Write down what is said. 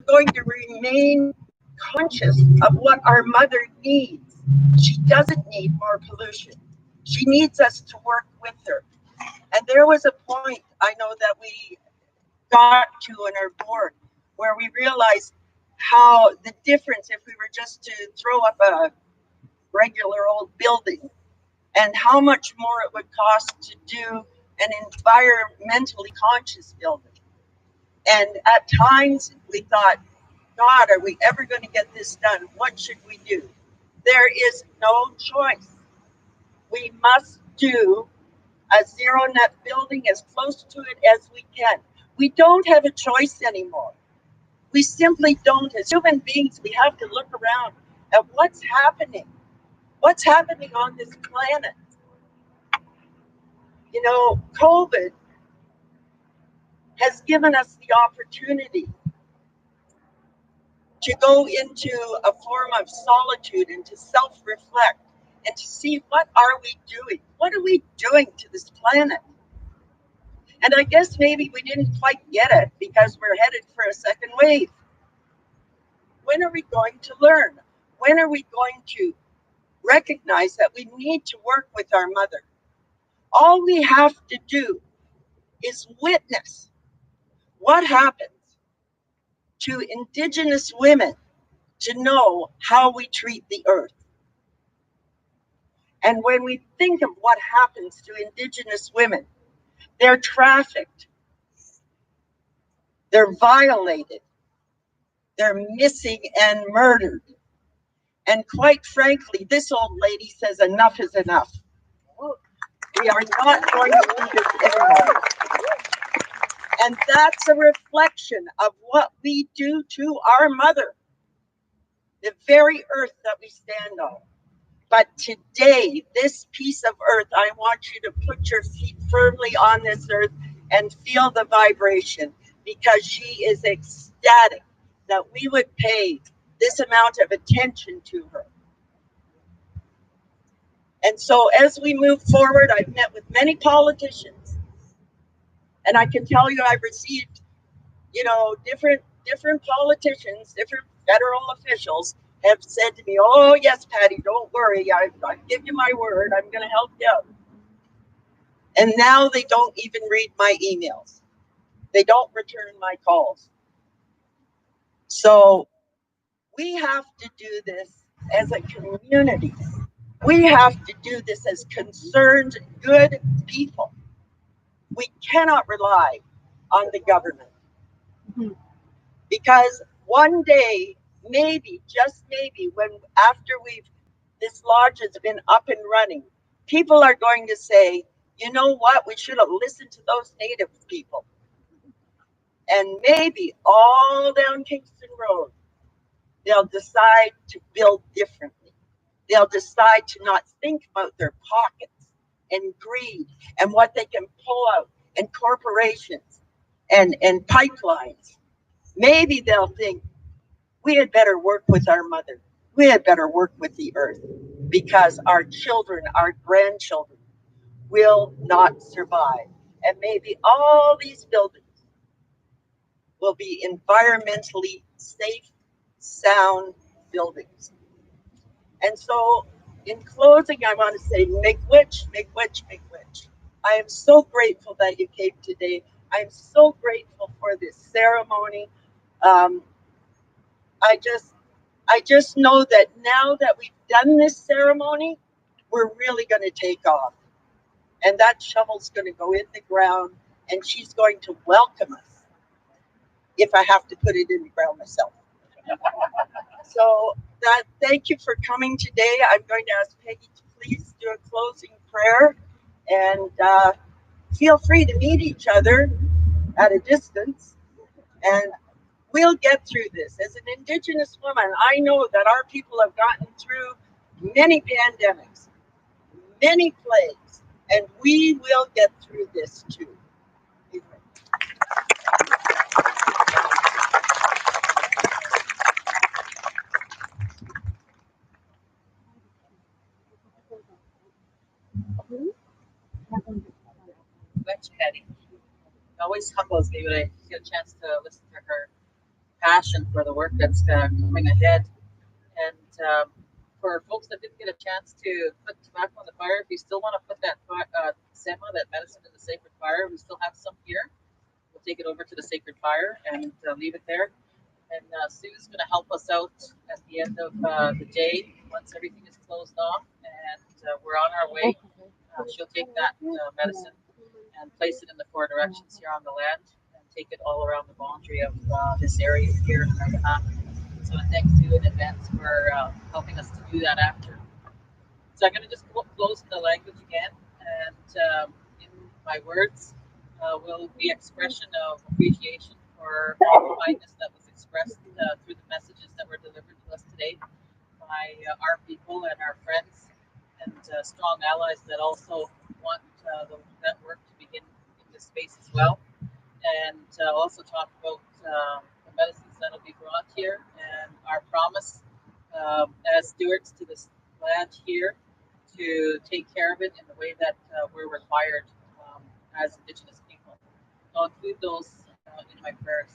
going to remain conscious of what our mother needs. She doesn't need more pollution. She needs us to work with her. And there was a point I know that we got to in our board where we realized how the difference if we were just to throw up a regular old building and how much more it would cost to do an environmentally conscious building. And at times we thought, God, are we ever going to get this done? What should we do? There is no choice. We must do a zero net building as close to it as we can. We don't have a choice anymore. We simply don't. As human beings, we have to look around at what's happening. What's happening on this planet? You know, COVID has given us the opportunity to go into a form of solitude and to self-reflect and to see what are we doing? What are we doing to this planet? And I guess maybe we didn't quite get it because we're headed for a second wave. When are we going to learn? When are we going to recognize that we need to work with our mother? All we have to do is witness what happens to Indigenous women to know how we treat the earth. And when we think of what happens to Indigenous women, they're trafficked, they're violated, they're missing and murdered. And quite frankly, this old lady says enough is enough. We are not going to do this anymore. And that's a reflection of what we do to our mother, the very earth that we stand on. But today, this piece of earth, I want you to put your feet firmly on this earth and feel the vibration, because she is ecstatic that we would pay this amount of attention to her. And so as we move forward, I've met with many politicians, and I can tell you I've received, different politicians, different federal officials have said to me, oh, yes, Patty, don't worry. I give you my word. I'm going to help you out. And now they don't even read my emails. They don't return my calls. So we have to do this as a community. We have to do this as concerned, good people. We cannot rely on the government. Mm-hmm. Because one day, maybe, just maybe, when after this lodge has been up and running, people are going to say, you know what, we should have listened to those native people. And maybe all down Kingston Road, they'll decide to build differently. They'll decide to not think about their pockets and greed and what they can pull out, and corporations and pipelines. Maybe they'll think, we had better work with our mother. We had better work with the earth, because our children, our grandchildren will not survive. And maybe all these buildings will be environmentally safe, sound buildings. And so in closing, I want to say, Miigwech, Miigwech, Miigwech. I am so grateful that you came today. I'm so grateful for this ceremony. I just know that now that we've done this ceremony, we're really going to take off. And that shovel's going to go in the ground, and she's going to welcome us, if I have to put it in the ground myself. So thank you for coming today. I'm going to ask Peggy to please do a closing prayer, and feel free to meet each other at a distance, and we'll get through this. As an Indigenous woman, I know that our people have gotten through many pandemics, many plagues, and we will get through this too. Much Patty. It always humbles me when I get a chance to listen to her passion for the work that's coming ahead. And for folks that didn't get a chance to put tobacco on the fire, if you still want to put that SEMA, that medicine in the sacred fire, we still have some here. We'll take it over to the sacred fire and leave it there. And Sue's going to help us out at the end of the day once everything is closed off and we're on our way. She'll take that medicine and place it in the four directions here on the land and take it all around the boundary of this area here. So thanks to you in advance for helping us to do that after. So I'm going to just close the language again, and in my words will be expression of appreciation for all the kindness that was expressed through the messages that were delivered to us today by our people and our friends and strong allies that also want that work to begin in this space as well. And also talk about the medicines that will be brought here and our promise as stewards to this land here to take care of it in the way that we're required as Indigenous people. I'll include those in my prayers.